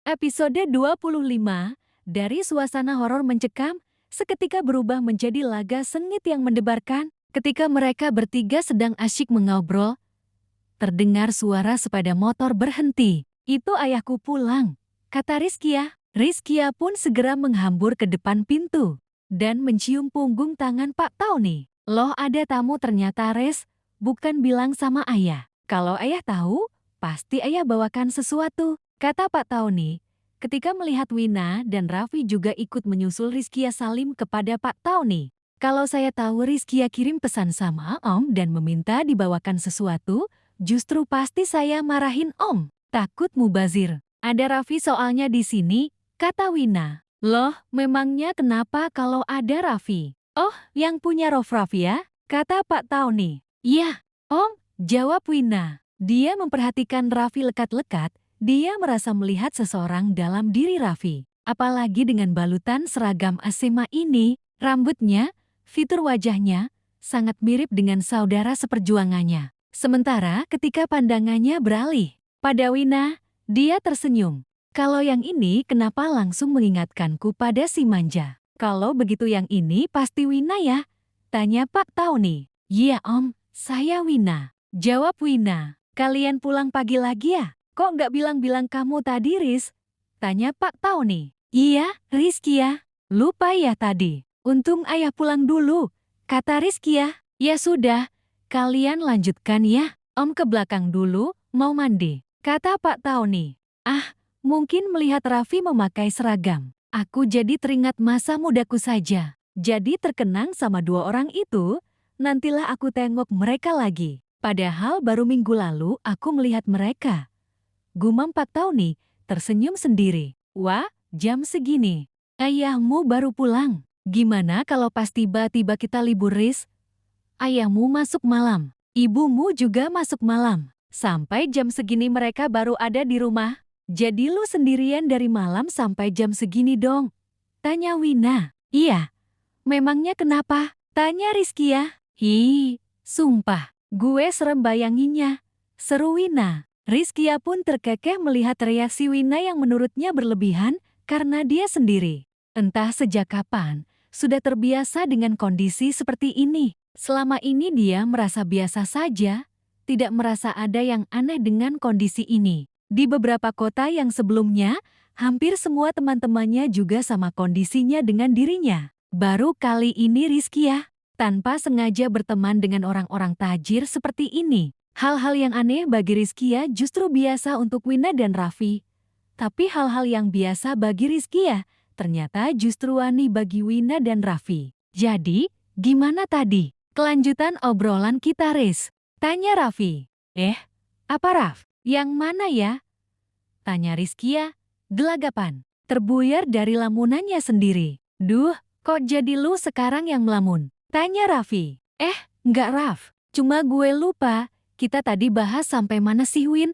Episode 25, dari suasana horor mencekam, seketika berubah menjadi laga sengit yang mendebarkan. Ketika mereka bertiga sedang asyik mengobrol, terdengar suara sepeda motor berhenti. "Itu ayahku pulang," kata Rizkia. Rizkia pun segera menghambur ke depan pintu dan mencium punggung tangan Pak Tauni. "Loh, ada tamu ternyata, Res. Bukan bilang sama ayah. Kalau ayah tahu, pasti ayah bawakan sesuatu," kata Pak Tauni. Ketika melihat Wina dan Raffi juga ikut menyusul Rizkia salim kepada Pak Tauni. "Kalau saya tahu Rizkia kirim pesan sama Om dan meminta dibawakan sesuatu, justru pasti saya marahin Om. Takut mubazir. Ada Raffi soalnya di sini," kata Wina. "Loh, memangnya kenapa kalau ada Raffi?" "Oh, yang punya Raffi ya?" kata Pak Tauni. "Iya, Om," jawab Wina. Dia memperhatikan Raffi lekat-lekat. Dia merasa melihat seseorang dalam diri Raffi. Apalagi dengan balutan seragam SMA ini, rambutnya, fitur wajahnya, sangat mirip dengan saudara seperjuangannya. Sementara ketika pandangannya beralih pada Wina, dia tersenyum. "Kalau yang ini kenapa langsung mengingatkanku pada si manja?" "Kalau begitu yang ini pasti Wina ya?" tanya Pak Tauni. "Iya Om, saya Wina," jawab Wina. "Kalian pulang pagi lagi ya? Kok nggak bilang-bilang kamu tadi, Riz?" tanya Pak Tauni. "Iya, Rizkia. Lupa ya tadi. Untung ayah pulang dulu," kata Rizkia. "Ya sudah, kalian lanjutkan ya. Om ke belakang dulu, mau mandi," kata Pak Tauni. "Ah, mungkin melihat Raffi memakai seragam, aku jadi teringat masa mudaku saja. Jadi terkenang sama dua orang itu, nantilah aku tengok mereka lagi. Padahal baru minggu lalu aku melihat mereka," gumam Pak Tauni, tersenyum sendiri. "Wah, jam segini. Ayahmu baru pulang. Gimana kalau pas tiba-tiba kita libur, Riz? Ayahmu masuk malam, ibumu juga masuk malam. Sampai jam segini mereka baru ada di rumah. Jadi lu sendirian dari malam sampai jam segini dong?" tanya Wina. "Iya. Memangnya kenapa?" tanya Rizkia. Sumpah, gue serem bayanginnya," seru Wina. Rizkia pun terkekeh melihat reaksi Wina yang menurutnya berlebihan karena dia sendiri. Entah sejak kapan, sudah terbiasa dengan kondisi seperti ini. Selama ini dia merasa biasa saja, tidak merasa ada yang aneh dengan kondisi ini. Di beberapa kota yang sebelumnya, hampir semua teman-temannya juga sama kondisinya dengan dirinya. Baru kali ini Rizkia tanpa sengaja berteman dengan orang-orang tajir seperti ini. Hal-hal yang aneh bagi Rizkia justru biasa untuk Wina dan Raffi. Tapi hal-hal yang biasa bagi Rizkia ternyata justru aneh bagi Wina dan Raffi. "Jadi, gimana tadi kelanjutan obrolan kita, Riz?" tanya Raffi. Apa Raf? Yang mana ya?" tanya Rizkia, gelagapan, terbuyar dari lamunannya sendiri. "Duh, kok jadi lu sekarang yang melamun?" tanya Raffi. Enggak Raf, cuma gue lupa. Kita tadi bahas sampai mana sih, Win?"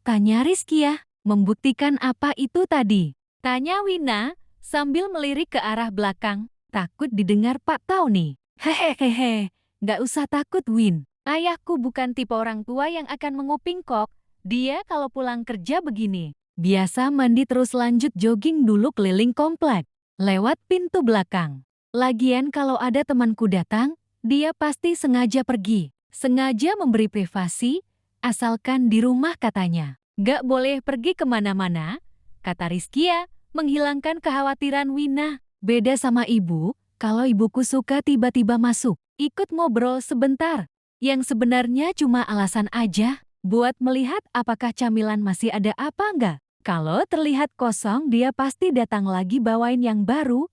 tanya Rizkia. "Membuktikan apa itu tadi?" tanya Wina sambil melirik ke arah belakang, takut didengar Pak Tauni. "Hehehe, nggak usah takut, Win. Ayahku bukan tipe orang tua yang akan menguping kok. Dia kalau pulang kerja begini, biasa mandi terus lanjut jogging dulu keliling komplek, lewat pintu belakang. Lagian kalau ada temanku datang, dia pasti sengaja pergi. Sengaja memberi privasi, asalkan di rumah katanya. Gak boleh pergi kemana-mana," kata Rizkia, menghilangkan kekhawatiran Wina. "Beda sama ibu, kalau ibuku suka tiba-tiba masuk, ikut ngobrol sebentar. Yang sebenarnya cuma alasan aja, buat melihat apakah camilan masih ada apa enggak. Kalau terlihat kosong dia pasti datang lagi bawain yang baru,"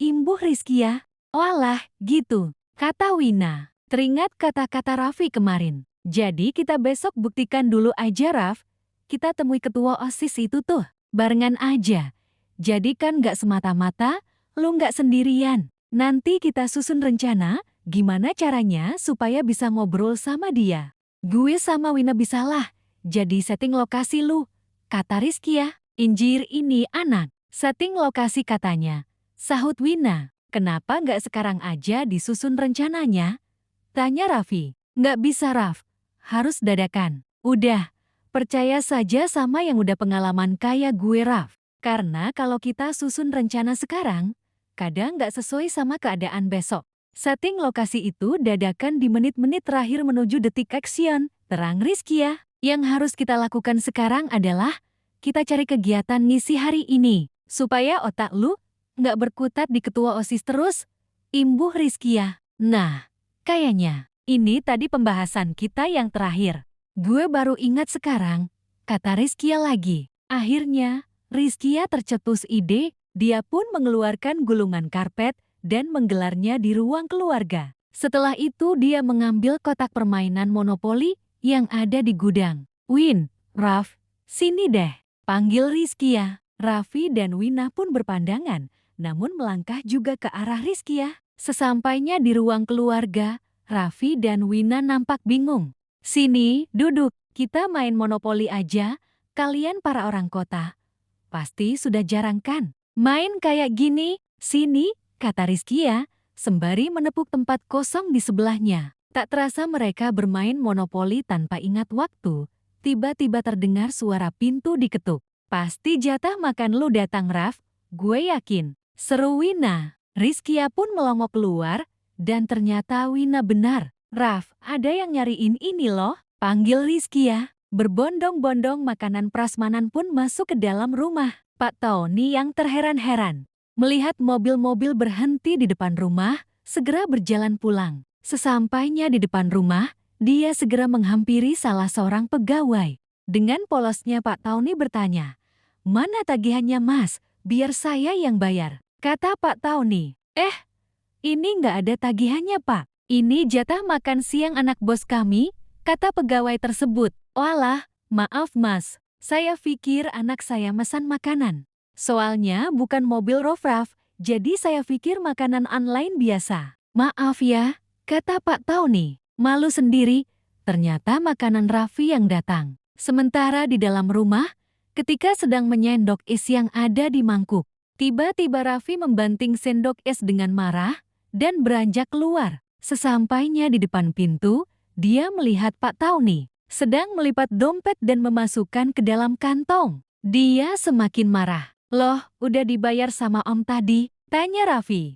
imbuh Rizkia. "Walah, gitu," kata Wina. Teringat kata-kata Raffi kemarin. "Jadi kita besok buktikan dulu aja, Raf. Kita temui ketua OSIS itu tuh, barengan aja. Jadi kan gak semata-mata, lu gak sendirian. Nanti kita susun rencana, gimana caranya supaya bisa ngobrol sama dia. Gue sama Wina bisalah, jadi setting lokasi lu," kata Rizkia. "Injir ini anak, setting lokasi katanya," sahut Wina. "Kenapa gak sekarang aja disusun rencananya?" tanya Raffi. "Nggak bisa Raf, harus dadakan. Udah, Percaya saja sama yang udah pengalaman kayak gue, Raf. Karena kalau kita susun rencana sekarang, kadang nggak sesuai sama keadaan besok. Setting lokasi itu dadakan di menit-menit terakhir menuju detik action. Terang Rizky ya. Yang harus kita lakukan sekarang adalah kita cari kegiatan ngisi hari ini. Supaya otak lu nggak berkutat di ketua OSIS terus. Imbuh Rizky ya. Nah, kayaknya ini tadi pembahasan kita yang terakhir. Gue baru ingat sekarang, kata Rizkia lagi. Akhirnya, Rizkia tercetus ide, dia pun mengeluarkan gulungan karpet dan menggelarnya di ruang keluarga. Setelah itu dia mengambil kotak permainan monopoli yang ada di gudang. Win, Raf, sini deh, panggil Rizkia. Raffi dan Wina pun berpandangan, namun melangkah juga ke arah Rizkia. Sesampainya di ruang keluarga, Raffi dan Wina nampak bingung. Sini, duduk. Kita main monopoli aja. Kalian para orang kota. Pasti sudah jarang kan? Main kayak gini. Sini, kata Rizkia, sembari menepuk tempat kosong di sebelahnya. Tak terasa mereka bermain monopoli tanpa ingat waktu. Tiba-tiba terdengar suara pintu diketuk. Pasti jatah makan lu datang, Raf. Gue yakin. Seru Wina. Rizkia pun melongok keluar, dan ternyata Wina benar. Raf, ada yang nyariin ini loh, panggil Rizkia. Berbondong-bondong makanan prasmanan pun masuk ke dalam rumah. Pak Tony yang terheran-heran. Melihat mobil-mobil berhenti di depan rumah, segera berjalan pulang. Sesampainya di depan rumah, dia segera menghampiri salah seorang pegawai. Dengan polosnya Pak Tony bertanya, "Mana tagihannya Mas? Biar saya yang bayar," kata Pak Tony. Ini nggak ada tagihannya Pak. Ini jatah makan siang anak bos kami, kata pegawai tersebut. Walah, maaf Mas, saya pikir anak saya mesan makanan. Soalnya bukan mobil Rofraf, jadi saya pikir makanan online biasa. Maaf ya, kata Pak Tony. Malu sendiri, ternyata makanan Raffi yang datang. Sementara di dalam rumah, ketika sedang menyendok es yang ada di mangkuk, tiba-tiba Raffi membanting sendok es dengan marah dan beranjak keluar. Sesampainya di depan pintu, dia melihat Pak Tony sedang melipat dompet dan memasukkan ke dalam kantong. Dia semakin marah. Loh, udah dibayar sama Om tadi? Tanya Raffi.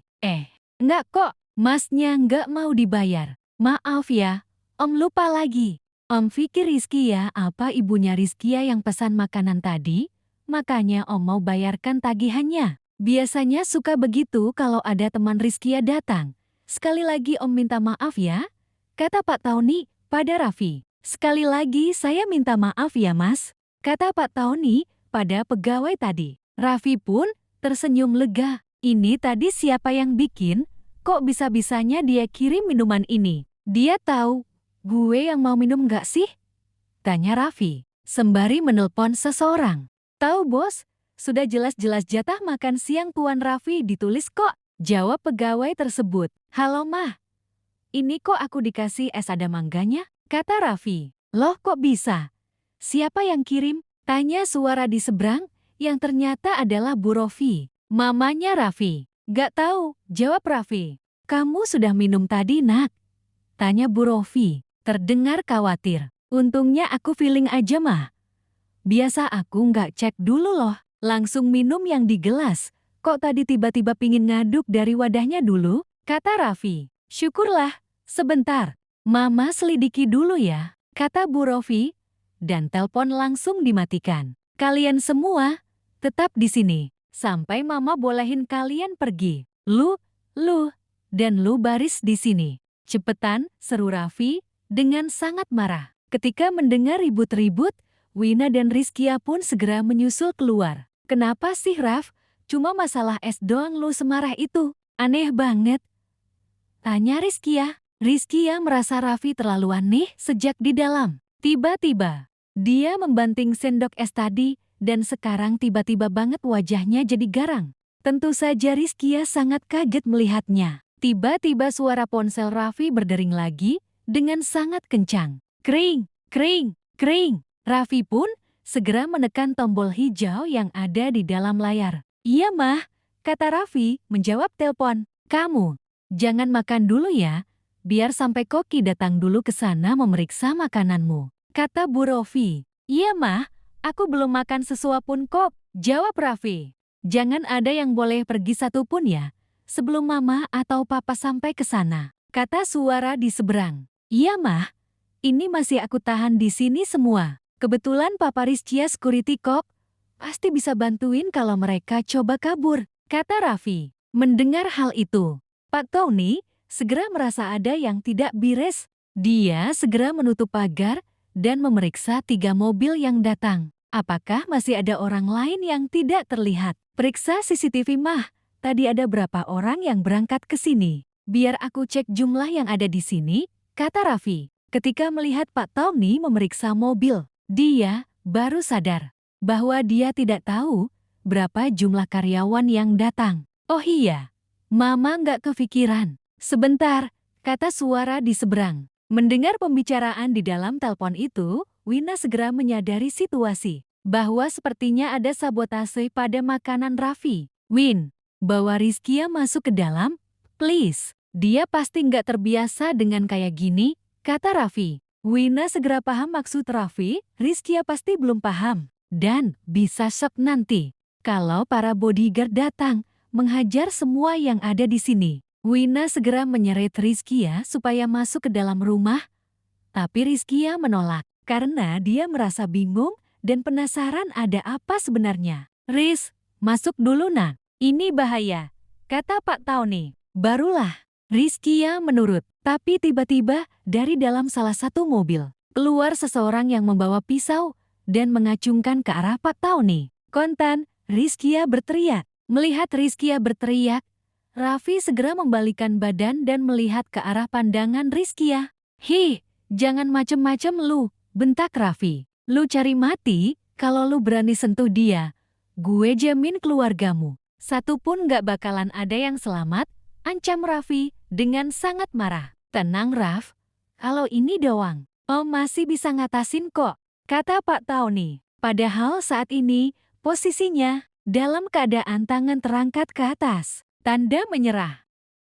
Enggak kok, Masnya enggak mau dibayar. Maaf ya, Om lupa lagi. Om pikir Rizkia apa ibunya Rizkia yang pesan makanan tadi? Makanya Om mau bayarkan tagihannya. Biasanya suka begitu kalau ada teman Rizkia datang. Sekali lagi Om minta maaf ya, kata Pak Tony pada Raffi. Sekali lagi saya minta maaf ya Mas, kata Pak Tony pada pegawai tadi. Raffi pun tersenyum lega. Ini tadi siapa yang bikin? Kok bisa-bisanya dia kirim minuman ini? Dia tahu gue yang mau minum gak sih? Tanya Raffi, sembari menelpon seseorang. Tahu bos, sudah jelas-jelas jatah makan siang Tuan Raffi ditulis kok. Jawab pegawai tersebut. Halo mah, ini kok aku dikasih es ada mangganya? Kata Raffi. Loh kok bisa? Siapa yang kirim? Tanya suara di seberang yang ternyata adalah Bu Rofi, mamanya Raffi. Gak tahu, jawab Raffi. Kamu sudah minum tadi nak? Tanya Bu Rofi, terdengar khawatir. Untungnya aku feeling aja mah. Biasa aku nggak cek dulu loh, langsung minum yang di gelas. Kok tadi tiba-tiba pingin ngaduk dari wadahnya dulu? Kata Raffi. Syukurlah, sebentar. Mama selidiki dulu ya, kata Bu Rofi. Dan telepon langsung dimatikan. Kalian semua, tetap di sini. Sampai Mama bolehin kalian pergi. Lu, dan lu baris di sini. Cepetan, seru Raffi, dengan sangat marah. Ketika mendengar ribut-ribut, Wina dan Rizkia pun segera menyusul keluar. Kenapa sih Raf? Cuma masalah es doang lu semarah itu. Aneh banget. Tanya Rizkia. Rizkia merasa Raffi terlalu aneh sejak di dalam. Tiba-tiba, dia membanting sendok es tadi dan sekarang tiba-tiba banget wajahnya jadi garang. Tentu saja Rizkia sangat kaget melihatnya. Tiba-tiba suara ponsel Raffi berdering lagi dengan sangat kencang. Kring, kring, kring. Raffi pun segera menekan tombol hijau yang ada di dalam layar. Iya mah, kata Raffi menjawab telepon. Kamu, jangan makan dulu ya, biar sampai Koki datang dulu ke sana memeriksa makananmu, kata Bu Rofi. Iya mah, aku belum makan sesuapun kok, jawab Raffi. Jangan ada yang boleh pergi satupun ya, sebelum mama atau papa sampai ke sana, kata suara di seberang. Iya mah, ini masih aku tahan di sini semua. Kebetulan Papa Rizkia security kok, pasti bisa bantuin kalau mereka coba kabur, kata Raffi. Mendengar hal itu, Pak Tony segera merasa ada yang tidak beres. Dia segera menutup pagar dan memeriksa 3 mobil yang datang. Apakah masih ada orang lain yang tidak terlihat? Periksa CCTV mah, tadi ada berapa orang yang berangkat ke sini? Biar aku cek jumlah yang ada di sini, kata Raffi. Ketika melihat Pak Tony memeriksa mobil, dia baru sadar bahwa dia tidak tahu berapa jumlah karyawan yang datang. Oh iya, Mama nggak kepikiran. Sebentar, kata suara di seberang. Mendengar pembicaraan di dalam telepon itu, Wina segera menyadari situasi, bahwa sepertinya ada sabotase pada makanan Raffi. Win, bawa Rizkia masuk ke dalam, please. Dia pasti nggak terbiasa dengan kayak gini, kata Raffi. Wina segera paham maksud Raffi, Rizkia pasti belum paham. Dan bisa shock nanti kalau para bodyguard datang menghajar semua yang ada di sini. Wina segera menyeret Rizkia supaya masuk ke dalam rumah, tapi Rizkia menolak karena dia merasa bingung dan penasaran ada apa sebenarnya. Riz, masuk dulu nak, ini bahaya, kata Pak Tony. Barulah Rizkia menurut, tapi tiba-tiba dari dalam salah satu mobil keluar seseorang yang membawa pisau dan mengacungkan ke arah Pak Tony. Kontan, Rizkia berteriak. Melihat Rizkia berteriak, Raffi segera membalikan badan dan melihat ke arah pandangan Rizkia. Hi, jangan macem-macem lu, bentak Raffi. Lu cari mati, kalau lu berani sentuh dia. Gue jamin keluargamu satupun gak bakalan ada yang selamat, ancam Raffi dengan sangat marah. Tenang Raf, kalau ini doang, Om masih bisa ngatasin kok, kata Pak Tony. Padahal saat ini, posisinya dalam keadaan tangan terangkat ke atas, tanda menyerah.